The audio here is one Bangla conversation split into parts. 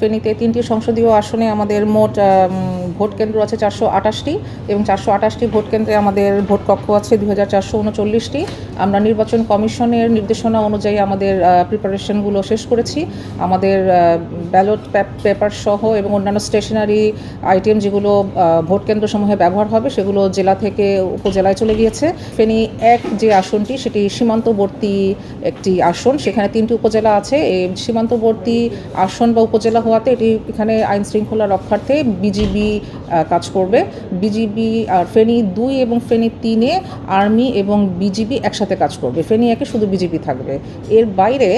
ফেনীতে 3টি সংসদীয় আসনে আমাদের মোট ভোট কেন্দ্র আছে 428টি এবং 428টি ভোট কেন্দ্রে আমাদের ভোট কক্ষ আছে 2439টি। আমরা নির্বাচন কমিশনের নির্দেশনা অনুযায়ী আমাদের প্রিপারেশনগুলো শেষ করেছি। আমাদের ব্যালট পেপার সহ এবং অন্যান্য স্টেশনারি আইটেম যেগুলো ভোট কেন্দ্রসমূহে ব্যবহার হবে সেগুলো জেলা থেকে উপজেলায় চলে গিয়েছে। ফেনী 1 যে আসনটি সেটি সীমান্তবর্তী একটি আসন, সেখানে 3টি উপজেলা আছে। এই সীমান্তবর্তী আসন বা উপজেলা হওয়াতে এখানে আইন শৃঙ্খলা রক্ষার্থে বিজিবি কাজ করবে। বিজিবি আর ফেনী 2 এবং ফেনী 3-এ আর্মি এবং বিজিবি একসাথে কাজ করবে। ফেনী 1-এ শুধু বিজিবি থাকবে। এর বাইরে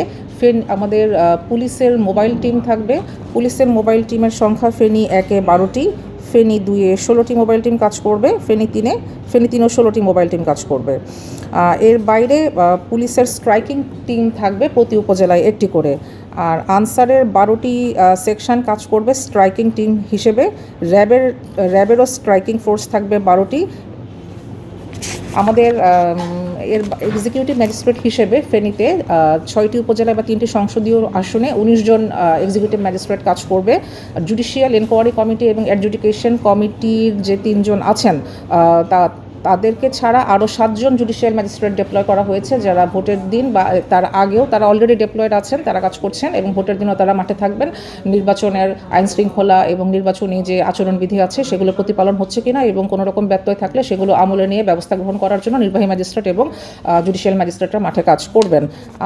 আমাদের পুলিশের মোবাইল টিম থাকবে। পুলিশের মোবাইল টিমের সংখ্যা ফেনী 1-এ 12টি, ফেনী 2-এ 16টি মোবাইল টিম কাজ করবে, ফেনী 3-এও 16টি মোবাইল টিম কাজ করবে। এর বাইরে পুলিশের স্ট্রাইকিং টিম থাকবে প্রতি উপজেলায় একটি করে। আর আনসারের 12টি সেকশন কাজ করবে স্ট্রাইকিং টিম হিসেবে। র্যাবেরও স্ট্রাইকিং ফোর্স থাকবে 12টি। আমাদের এর এক্সিকিউটিভ ম্যাজিস্ট্রেট হিসেবে ফেনীতে 6টি উপজেলা বা 3টি সংসদীয় আসনে 19 জন এক্সিকিউটিভ ম্যাজিস্ট্রেট কাজ করবে। জুডিশিয়াল এনকোয়ারি কমিটি এবং অ্যাডজুডিকেশন কমিটির যে 3 জন আছেন তাদেরকে ছাড়া আরও 7 জন জুডিশিয়াল ম্যাজিস্ট্রেট ডিপ্লয় করা হয়েছে, যারা ভোটের দিন বা তার আগেও তারা অলরেডি ডিপ্লয়েড আছেন, তারা কাজ করছেন এবং ভোটের দিনও তারা মাঠে থাকবেন। নির্বাচনের আইন শৃঙ্খলা এবং নির্বাচনী যে আচরণবিধি আছে সেগুলো প্রতিপালন হচ্ছে কিনা এবং কোনো রকম ব্যত্যয় থাকলে সেগুলো আমলে নিয়ে ব্যবস্থা গ্রহণ করার জন্য নির্বাহী ম্যাজিস্ট্রেট এবং জুডিশিয়াল ম্যাজিস্ট্রেটরা মাঠে কাজ করবেন।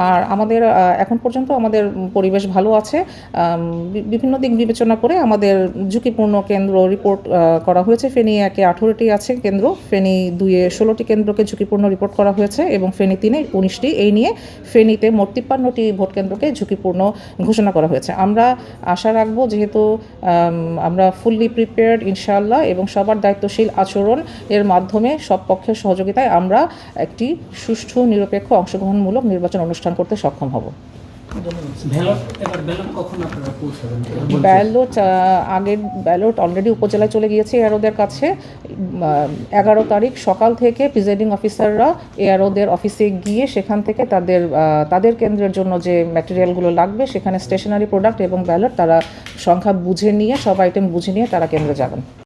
আর আমাদের এখন পর্যন্ত আমাদের পরিবেশ ভালো আছে। বিভিন্ন দিক বিবেচনা করে আমাদের ঝুঁকিপূর্ণ কেন্দ্র রিপোর্ট করা হয়েছে। ফেনী 1-এ 18টি আছে কেন্দ্র, ফেনী 2-এ 16টি কেন্দ্রকে ঝুঁকিপূর্ণ রিপোর্ট করা হয়েছে এবং ফেনী 3-এ 19টি। এই নিয়ে ফেনীতে মোট 53টি ভোট কেন্দ্রকে ঝুঁকিপূর্ণ ঘোষণা করা হয়েছে। আমরা আশা রাখবো, যেহেতু আমরা ফুললি প্রিপেয়ার্ড ইনশাআল্লাহ এবং সবার দায়িত্বশীল আচরণ এর মাধ্যমে সব পক্ষের সহযোগিতায় আমরা একটি সুষ্ঠু নিরপেক্ষ অংশগ্রহণমূলক নির্বাচন অনুষ্ঠান করতে সক্ষম হব। ব্যালট অলরেডি উপজেলায় চলে গিয়েছে এআরওদের কাছে। 11 তারিখ সকাল থেকে প্রিজাইডিং অফিসাররা এআরওদের অফিসে গিয়ে সেখান থেকে তাদের কেন্দ্রের জন্য যে ম্যাটেরিয়ালগুলো লাগবে, সেখানে স্টেশনারি প্রোডাক্ট এবং ব্যালট তারা সংখ্যা বুঝে নিয়ে, সব আইটেম বুঝে নিয়ে তারা কেন্দ্রে যাবেন।